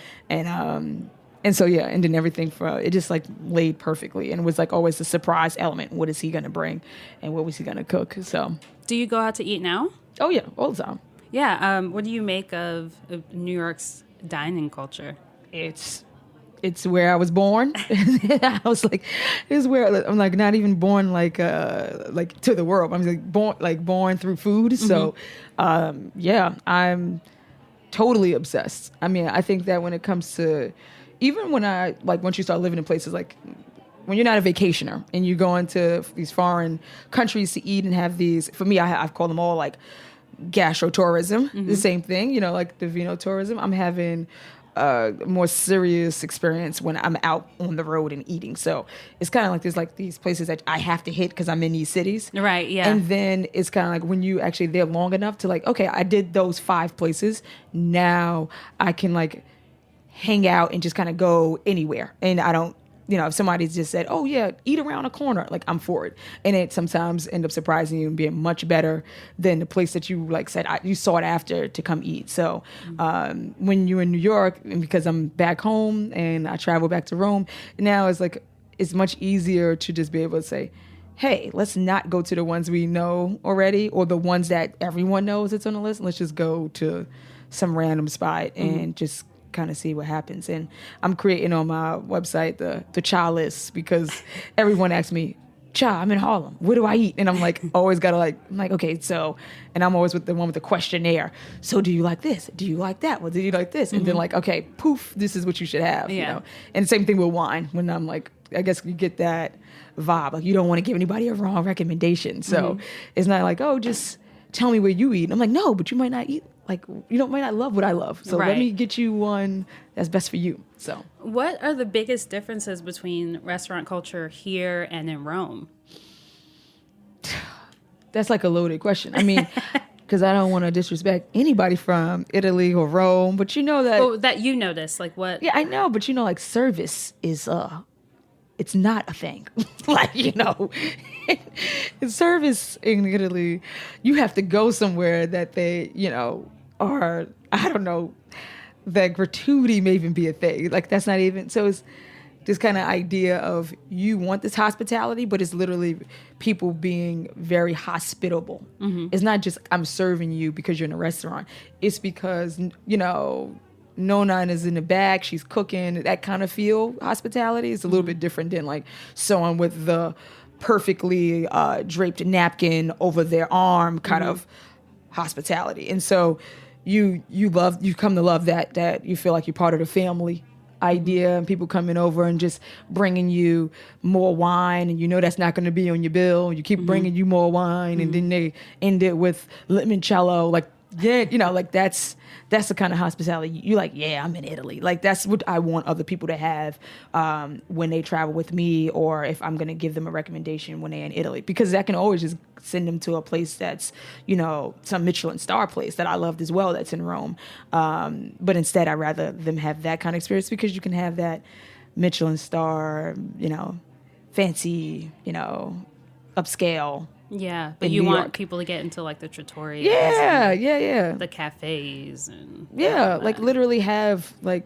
And so, yeah, and then everything it just like laid perfectly. And it was like always a surprise element. What is he going to bring and what was he going to cook? So, do you go out to eat now? Oh, yeah, all the time. Yeah. What do you make of New York's dining culture? It's where I was born. I was like, it's where I'm like not even born like to the world. I'm like born through food. So, yeah, I'm totally obsessed. I mean, I think that when it comes to even when once you start living in places like when you're not a vacationer and you go into these foreign countries to eat and have these, for me, I've called them all like gastro-tourism, the same thing, like the vino-tourism. I'm having a more serious experience when I'm out on the road and eating. So it's kind of like there's like these places that I have to hit because I'm in these cities. Right, yeah. And then it's kind of like when you actually there long enough to like, okay, I did those 5 places. Now I can like hang out and just kind of go anywhere. And I don't, if somebody's just said, oh yeah, eat around a corner, like I'm for it. And it sometimes end up surprising you and being much better than the place that you like said, you sought after to come eat. So when you're in New York, and because I'm back home and I travel back to Rome, now it's like, it's much easier to just be able to say, hey, let's not go to the ones we know already or the ones that everyone knows it's on the list. Let's just go to some random spot and just kind of see what happens. And I'm creating on my website the Cha list because everyone asks me, Cha, I'm in Harlem. Where do I eat? And I'm like, always gotta I'm like, okay, so, and I'm always with the one with the questionnaire. So do you like this? Do you like that? Well, do you like this? And then like, okay, poof, this is what you should have, And same thing with wine when I'm like, I guess you get that vibe. Like you don't want to give anybody a wrong recommendation. So it's not like, oh, just tell me where you eat. And I'm like, no, but you might not eat. Like, might not love what I love. So let me get you one that's best for you. So what are the biggest differences between restaurant culture here and in Rome? That's like a loaded question. I mean, because I don't want to disrespect anybody from Italy or Rome, but that... that you notice, like what? Yeah, I know, but like service is... it's not a thing. Service in Italy, you have to go somewhere that they, are, I don't know, that gratuity may even be a thing. Like that's not even, so it's this kind of idea of you want this hospitality, but it's literally people being very hospitable. It's not just I'm serving you because you're in a restaurant. It's because, Nona is in the back, she's cooking, that kind of feel. Hospitality is a little bit different than like someone with the perfectly draped napkin over their arm kind of hospitality. And so you come to love that you feel like you're part of the family idea, and people coming over and just bringing you more wine, and that's not going to be on your bill. You keep bringing you more wine, and then they end it with limoncello, like like that's the kind of hospitality you like. Yeah, I'm in Italy. Like that's what I want other people to have when they travel with me, or if I'm going to give them a recommendation when they're in Italy, because that can always just send them to a place that's some Michelin star place that I loved as well that's in Rome. But instead, I'd rather them have that kind of experience, because you can have that Michelin star, fancy, upscale. Yeah, but you want people to get into like the trattorias. Yeah. The cafes and like literally have like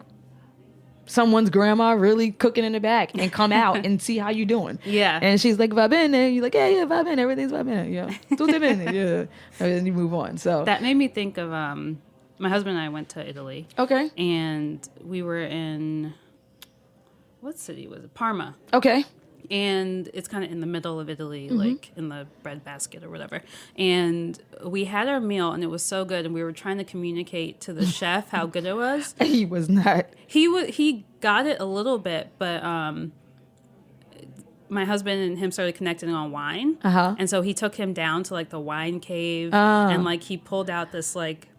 someone's grandma really cooking in the back and come out and see how you doing. Yeah. And she's like, va bene, and you're like, yeah, va bene, everything's va bene, tutte bene, and then you move on. So that made me think of my husband and I went to Italy. Okay. And we were in, what city was it? Parma. Okay. And it's kind of in the middle of Italy, like in the breadbasket or whatever. And we had our meal, and it was so good. And we were trying to communicate to the chef how good it was. He was not. He got it a little bit, but my husband and him started connecting on wine. And so he took him down to like the wine cave, and like he pulled out this like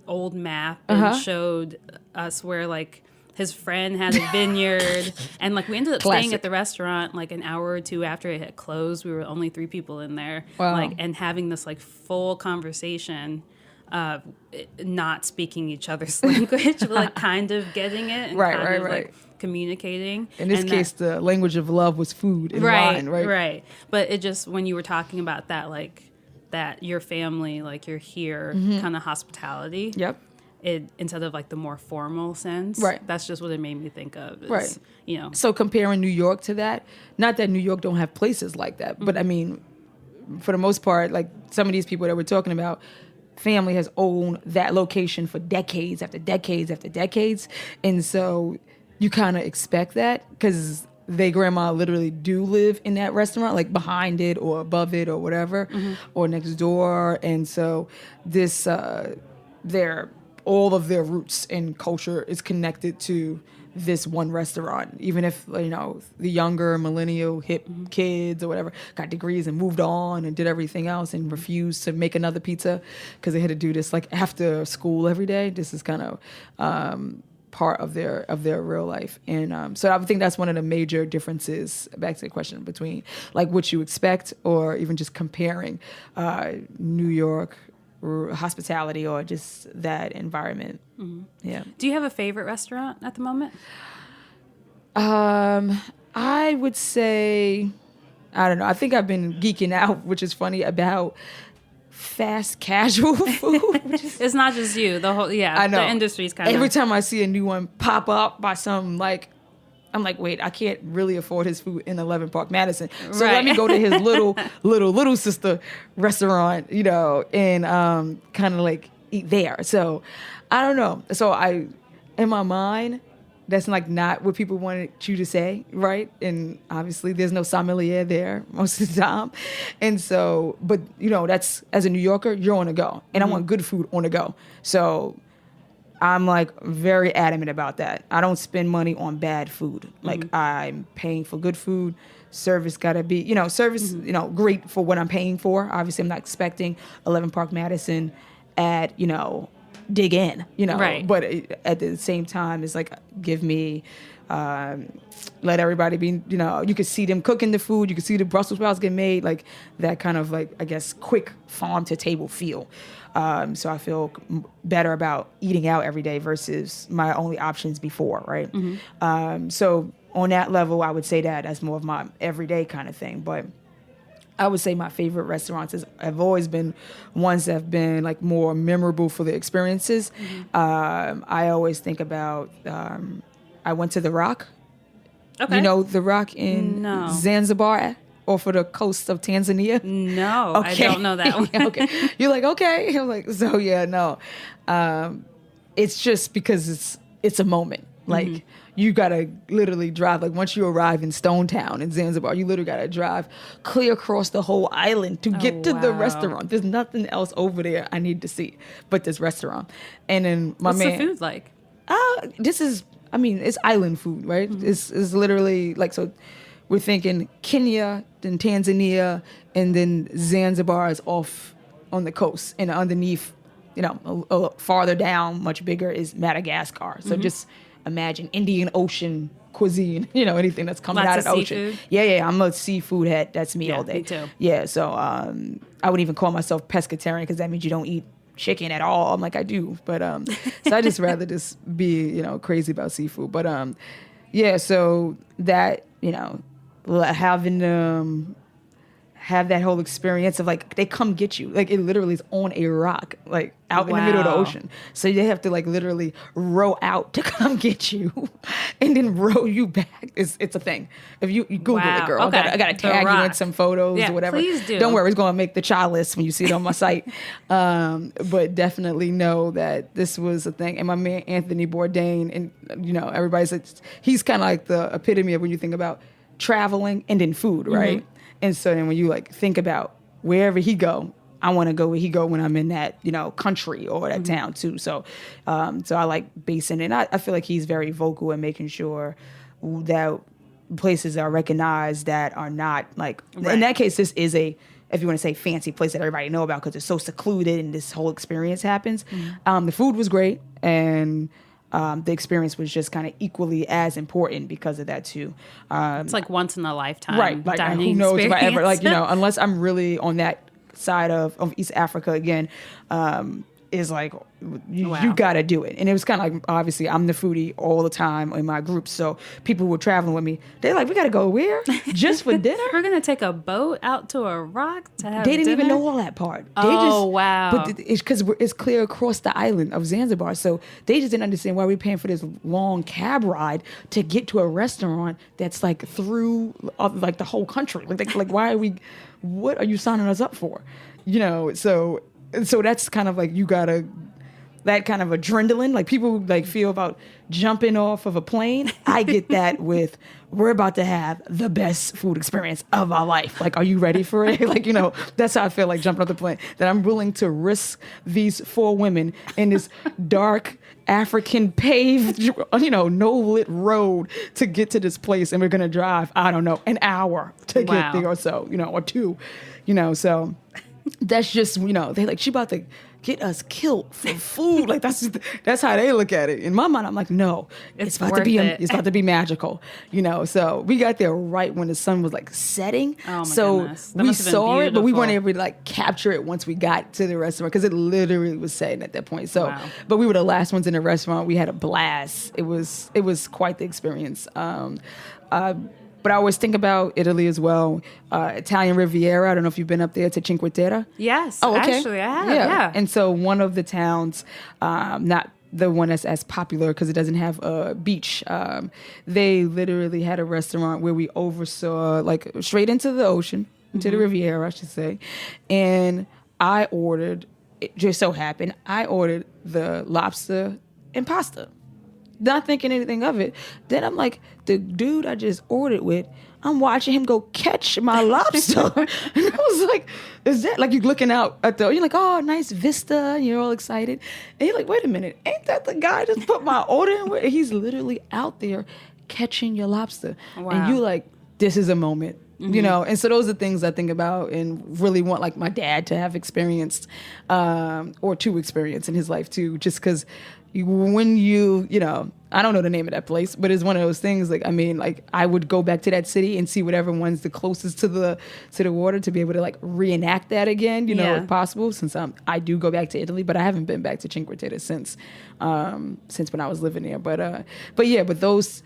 old map and showed us where like his friend had a vineyard, and like we ended up staying at the restaurant like an hour or two after it had closed. We were only 3 people in there, like, and having this like full conversation, not speaking each other's language, but like kind of getting it, and like communicating. In this case, the language of love was food and wine, right? Right. But it just, when you were talking about that, like that your family, like you're here, kind of hospitality. Yep. It, instead of like the more formal sense, right? That's just what it made me think of. Is, right. You know. So comparing New York to that, not that New York don't have places like that, but I mean, for the most part, like some of these people that we're talking about, family has owned that location for decades after decades after decades, and so you kind of expect that because they grandma literally do live in that restaurant, like behind it or above it or whatever, or next door, and so this all of their roots and culture is connected to this one restaurant. Even if, you know, the younger millennial hip kids or whatever got degrees and moved on and did everything else and refused to make another pizza because they had to do this like after school every day. This is kind of part of their real life. And so I think that's one of the major differences, back to the question, between like what you expect or even just comparing New York hospitality or just that environment. Yeah. Do you have a favorite restaurant at the moment? I would say, I don't know. I think I've been geeking out, which is funny, about fast casual food. It's not just you. The whole I know. The industry's kind of. Every time I see a new one pop up by some like, I'm like, wait, I can't really afford his food in 11 Park Madison. So let me go to his little sister restaurant, you know, and kind of like eat there. So I don't know. So in my mind, that's like not what people wanted you to say, right? And obviously there's no sommelier there most of the time. And so, but you know, that's, as a New Yorker, you're on the go. And I want good food on the go. So I'm like very adamant about that. I don't spend money on bad food. Like I'm paying for good food. Service gotta be, you know, you know, great for what I'm paying for. Obviously, I'm not expecting 11 Park Madison at, you know, dig in, you know. Right. But at the same time, it's like, give me, let everybody be, you know, you can see them cooking the food. You can see the Brussels sprouts get made, like that kind of like, I guess, quick farm to table feel. So I feel better about eating out every day versus my only options before, right? So on that level, I would say that as more of my everyday kind of thing. But I would say my favorite restaurants have always been ones that have been like more memorable for the experiences. I always think about, I went to The Rock. Okay. You know The Rock in Zanzibar? Or for the coast of Tanzania? No, okay. I don't know that one. Okay. You're like, okay. I'm like, so yeah, no. It's just because it's a moment. Like you gotta literally drive, like once you arrive in Stone Town in Zanzibar, you literally gotta drive clear across the whole island to get to the restaurant. There's nothing else over there I need to see but this restaurant. And then What's the food like? It's island food, right? It's literally like, so we're thinking Kenya, then Tanzania, and then Zanzibar is off on the coast. And underneath, you know, a farther down, much bigger, is Madagascar. So just imagine Indian Ocean cuisine, you know, anything that's coming out of the ocean. Seafood? Yeah, I'm a seafood head. That's me all day. Me too. Yeah, so I wouldn't even call myself pescatarian because that means you don't eat chicken at all. I'm like, I do. But so I just rather just be, you know, crazy about seafood. But yeah, so that, you know, having have that whole experience of like they come get you, like it literally is on a rock, like out in the middle of the ocean, so they have to like literally row out to come get you and then row you back. It's a thing. If you Google it, girl. Okay. I gotta tag you in some photos or whatever. Please do. Don't worry, it's gonna make the CHA list when you see it on my site. But definitely know that this was a thing. And my man Anthony Bourdain, and you know, everybody's like, he's kind of like the epitome of when you think about traveling, and then food, right? And so then when you like think about wherever he go, I want to go where he go when I'm in that, country or that town too. So, so I like basing it. I feel like he's very vocal in making sure that places are recognized that are not like, in that case, this is if you want to say fancy place that everybody know about because it's so secluded and this whole experience happens. The food was great, and the experience was just kind of equally as important because of that too. It's like once in a lifetime, right? Like dining who knows experience. if I ever unless I'm really on that side of East Africa again, is like you got to do it. And it was kind of like, obviously I'm the foodie all the time in my group, so people who were traveling with me, they're like, we got to go where? Just for dinner? We're gonna take a boat out to a rock to have They didn't dinner? even know all that part. Wow. But it's because it's clear across the island of Zanzibar, so they just didn't understand why we're paying for this long cab ride to get to a restaurant that's like through like the whole country. Like why are we, what are you signing us up for? So that's kind of like, you gotta, that kind of adrenaline, like people like feel about jumping off of a plane. I get that with, we're about to have the best food experience of our life. Like, are you ready for it? Like, that's how I feel like jumping off the plane, that I'm willing to risk these 4 women in this dark African paved, no lit road to get to this place. And we're going to drive, I don't know, an hour to get there or so, or 2, so that's just, they like, she about to get us killed for food. Like that's how they look at it. In my mind, I'm like, no, it's about to be magical, So we got there right when the sun was like setting. Oh my so goodness. That we must have been saw it, but we weren't beautiful. able to like capture it once we got to the restaurant because it literally was setting at that point. So, but we were the last ones in the restaurant. We had a blast. It was quite the experience. But I always think about Italy as well. Italian Riviera. I don't know if you've been up there to Cinque Terre. Yes, Oh, okay. actually I have. Yeah. And so one of the towns, not the one that's as popular because it doesn't have a beach. They literally had a restaurant where we oversaw like straight into the ocean, into the Riviera, I should say. And I ordered, it just so happened, the lobster and pasta. Not thinking anything of it. Then I'm like, the dude I just ordered with, I'm watching him go catch my lobster. And I was like, is that, like, you're looking out at you're like, oh, nice vista, and you're all excited. And you're like, wait a minute, ain't that the guy just put my order in with? He's literally out there catching your lobster. Wow. And you like, this is a moment. And so those are things I think about and really want like my dad to have experienced or to experience in his life too, just because when I don't know the name of that place, but it's one of those things like, I mean, like I would go back to that city and see whatever one's the closest to the water to be able to like reenact that again, if possible, since I do go back to Italy, but I haven't been back to Cinque Terre since when I was living there. But those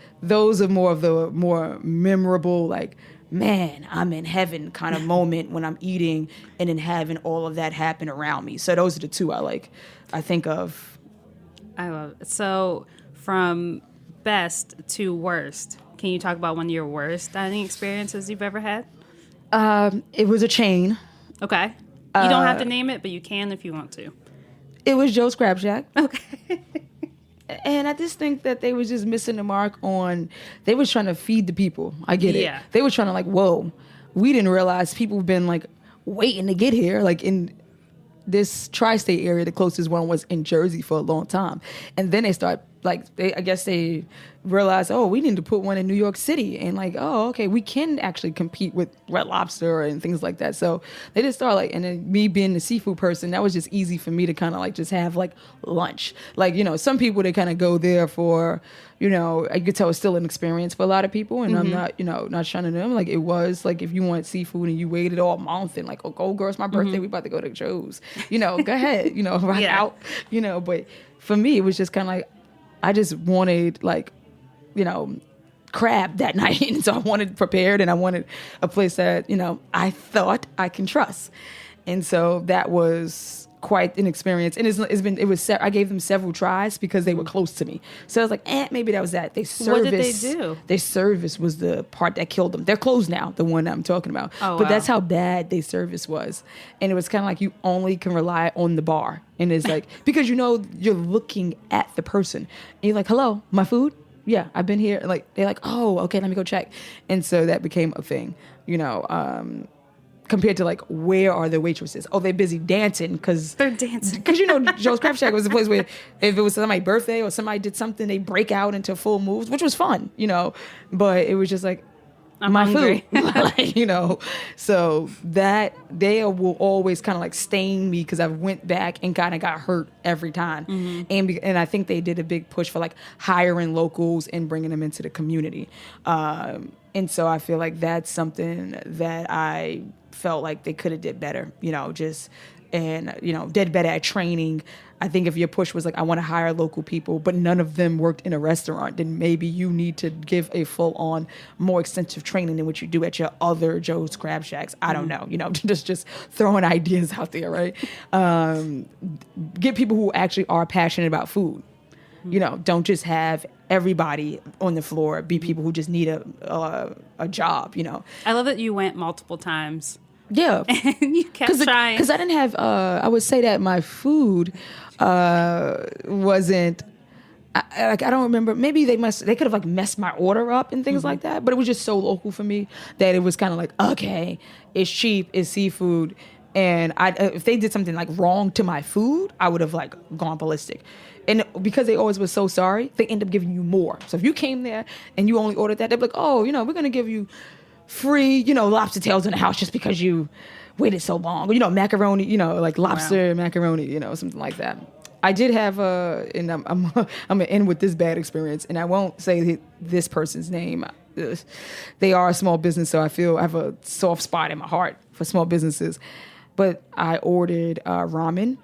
are more of the more memorable, like, man, I'm in heaven kind of moment when I'm eating and then having all of that happen around me. So those are the two I think of. I love it. So from best to worst, can you talk about one of your worst dining experiences you've ever had? It was a chain. Okay. You don't have to name it, but you can if you want to. It was Joe's Crab Shack. Okay. And I just think that they was just missing the mark on, they was trying to feed the people. I get it. They were trying to like, whoa, we didn't realize people have been like waiting to get here. Like in this tri-state area, the closest one was in Jersey for a long time. And then they start like, I guess they realized, oh, we need to put one in New York City. And like, oh, okay, we can actually compete with Red Lobster and things like that. So they just started like, and then me being the seafood person, that was just easy for me to kind of like just have like lunch. Like, some people, they kind of go there for, I could tell it's still an experience for a lot of people. And I'm not, not shunning them. Like it was like, if you want seafood and you waited all month and like, oh, go girl, it's my birthday, we about to go to Joe's, go ahead, rock out, but for me, it was just kind of like, I just wanted like, crab that night. And so I wanted prepared and I wanted a place that, I thought I can trust. And so that was quite an experience. And I gave them several tries because they were close to me. So I was like, maybe that was that. What did they do? Their service was the part that killed them. They're closed now, the one I'm talking about. Oh, but wow. that's how bad their service was. And it was kind of like you only can rely on the bar. And it's like, because you're looking at the person. And you're like, hello, my food? yeah, I've been here. Like, they're like, oh, okay, let me go check. And so that became a thing, compared to like, where are the waitresses? Oh, they're busy dancing because they're dancing. Because Joe's Crab Shack was a place where if it was somebody's birthday or somebody did something, they break out into full moves, which was fun, But it was just like, I'm my hungry. food, So that they will always kind of like stain me because I went back and kind of got hurt every time, and I think they did a big push for like hiring locals and bringing them into the community, and so I feel like that's something that I felt like they could have did better, did better at training. I think if your push was like, I want to hire local people, but none of them worked in a restaurant, then maybe you need to give a full-on, more extensive training than what you do at your other Joe's Crab Shacks. I don't know, just throwing ideas out there, right? Get people who actually are passionate about food. Don't just have everybody on the floor be people who just need a job, I love that you went multiple times. Yeah. And you kept trying. Because I didn't have, I would say that my food wasn't, I don't remember, maybe they could have like messed my order up and things like that, but it was just so local for me that it was kind of like, okay, it's cheap, it's seafood, and if they did something like wrong to my food, I would have like gone ballistic. And because they always were so sorry, they end up giving you more. So if you came there and you only ordered that, they'd be like, oh, we're going to give you free, lobster tails in the house just because you waited so long. Or, macaroni, like lobster macaroni, something like that. I did have and I'm gonna end with this bad experience, and I won't say this person's name. They are a small business, so I feel I have a soft spot in my heart for small businesses. But I ordered ramen,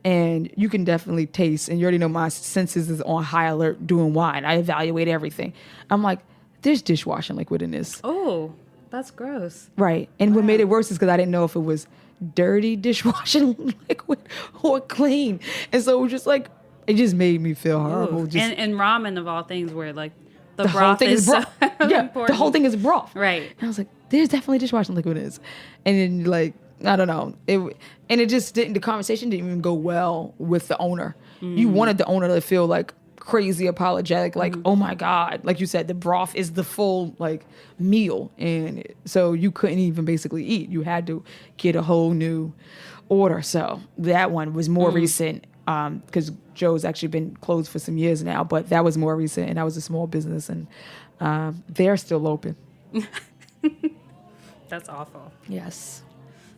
and you can definitely taste, and you already know my senses is on high alert doing wine. I evaluate everything. I'm like, there's dishwashing liquid in this. Oh, that's gross. Right. And what made it worse is because I didn't know if it was dirty dishwashing liquid or clean. And so it was just like, it just made me feel horrible. And ramen, of all things, where like the whole broth thing is so yeah, important. the whole thing is broth. Right. And I was like, there's definitely dishwashing liquid in this. And then like, I don't know. The conversation didn't even go well with the owner. You wanted the owner to feel like crazy apologetic, like, oh my God, like you said, the broth is the full like meal, and so you couldn't even basically eat. You had to get a whole new order. So that one was more recent, because Joe's actually been closed for some years now, but that was more recent, and that was a small business, and they're still open. That's awful. Yes.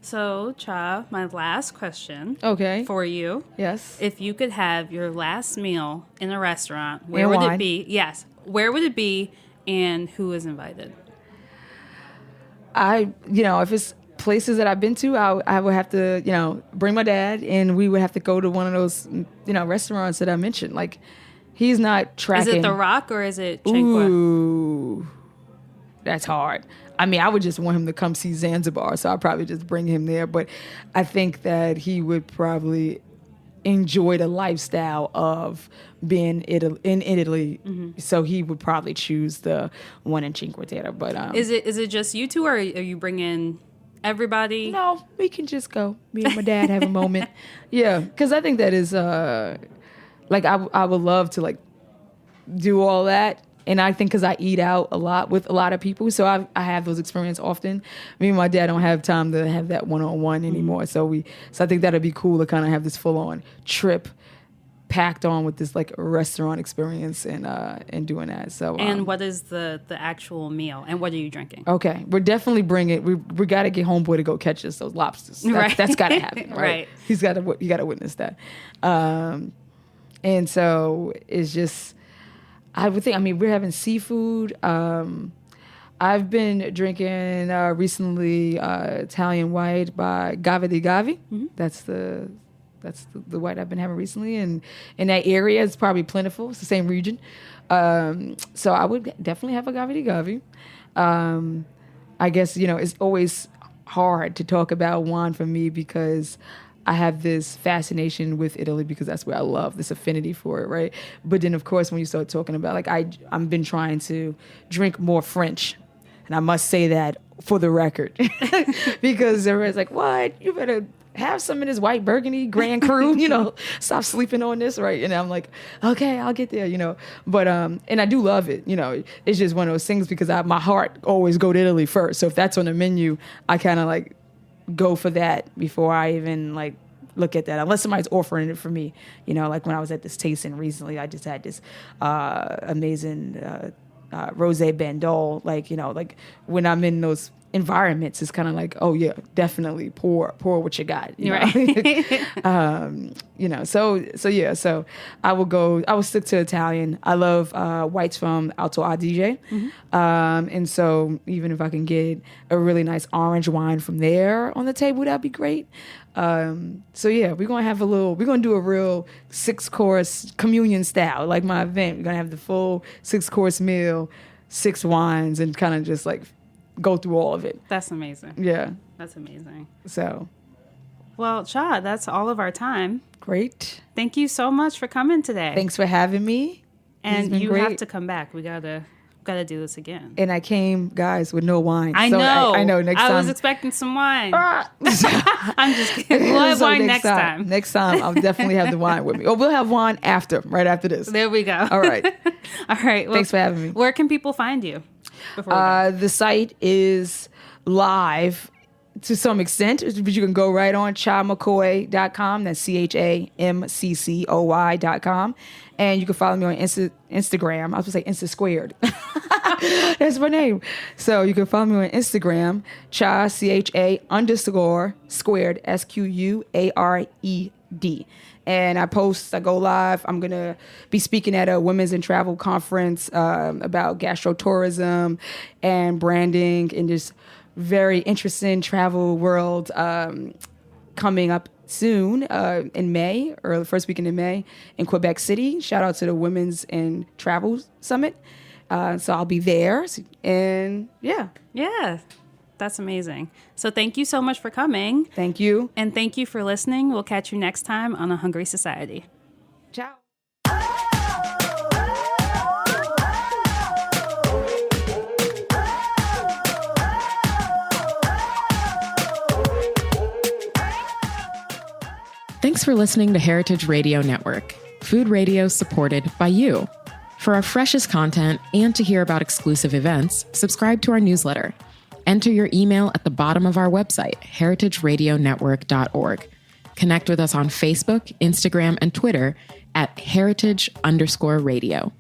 So, Cha, my last question for you. Yes. If you could have your last meal in a restaurant, where And would wine. it be? Yes. Where would it be, and who is invited? If it's places that I've been to, I would have to, bring my dad, and we would have to go to one of those, restaurants that I mentioned. Like, he's not tracking. Is it The Rock or is it Cinque? Ooh, that's hard. I mean, I would just want him to come see Zanzibar, so I'd probably just bring him there. But I think that he would probably enjoy the lifestyle of being in Italy, so he would probably choose the one in Cinque Terre. But is it just you two, or are you bringing everybody? No, we can just go. Me and my dad have a moment. Yeah, because I think that is like I would love to like do all that. And I think because I eat out a lot with a lot of people, so I have those experiences often. Me and my dad don't have time to have that one-on-one anymore. So I think that'd be cool to kind of have this full-on trip packed on with this like restaurant experience and doing that. So and what is the actual meal, and what are you drinking? Okay, we're definitely bringing. We got to get homeboy to go catch us those lobsters. That's got to happen, right? You got to witness that. And so it's just. I would think, we're having seafood. I've been drinking recently Italian white by Gavi di Gavi. That's the white I've been having recently. And in that area, it's probably plentiful. It's the same region. So I would definitely have a Gavi di Gavi. I guess, it's always hard to talk about wine for me because I have this fascination with Italy because that's where I love this affinity for it, right? But then, of course, when you start talking about, like, I've been trying to drink more French, and I must say that for the record, because everybody's like, what? You better have some of this white Burgundy Grand Cru, stop sleeping on this, right? And I'm like, okay, I'll get there, But, and I do love it, It's just one of those things because my heart always go to Italy first. So if that's on the menu, I kind of like go for that before I even like look at that, unless somebody's offering it for me. Like when I was at this tasting recently, I just had this amazing rosé bandol. Like, like when I'm in those environments, it's kind of like, oh yeah, definitely pour what you got. Right. So I will stick to Italian. I love whites from Alto Adige. And so even if I can get a really nice orange wine from there on the table, that'd be great. We're gonna do a real 6-course communion style, like my event. We're gonna have the full 6-course meal, 6 wines, and kind of just like go through all of it. That's amazing. Yeah. That's amazing. So. Well, Cha, that's all of our time. Great. Thank you so much for coming today. Thanks for having me. And you have to come back. We gotta do this again. And I came, guys, with no wine. I know. I know. Next time. I was expecting some wine. I'm just kidding. We'll have wine next time. Next time, I'll definitely have the wine with me. Or we'll have wine right after this. There we go. All right. All right. Well, thanks for having me. Where can people find you? The site is live to some extent, but you can go right on chamccoy.com. That's CHAMCCOY.com. And you can follow me on Instagram. I was going to say Insta Squared. That's my name. So you can follow me on Instagram, Cha, CHA _ squared, SQUARED. And I go live. I'm going to be speaking at a women's and travel conference about gastrotourism and branding and just very interesting travel world coming up soon in May, or the first weekend in May in Quebec City. Shout out to the Women's and Travel Summit. So I'll be there. And yeah. Yeah. That's amazing. So thank you so much for coming. Thank you. And thank you for listening. We'll catch you next time on A Hungry Society. Ciao. Thanks for listening to Heritage Radio Network, food radio supported by you. For our freshest content and to hear about exclusive events, subscribe to our newsletter. Enter your email at the bottom of our website, heritageradionetwork.org. Connect with us on Facebook, Instagram, and Twitter at heritage_radio.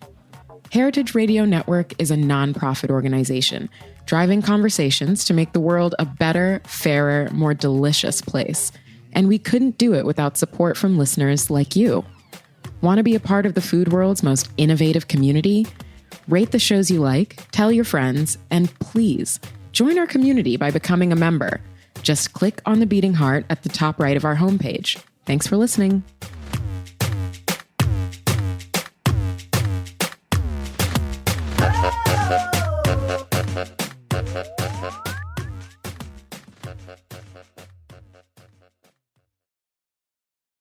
Heritage Radio Network is a nonprofit organization driving conversations to make the world a better, fairer, more delicious place. And we couldn't do it without support from listeners like you. Want to be a part of the food world's most innovative community? Rate the shows you like, tell your friends, and please join our community by becoming a member. Just click on the beating heart at the top right of our homepage. Thanks for listening.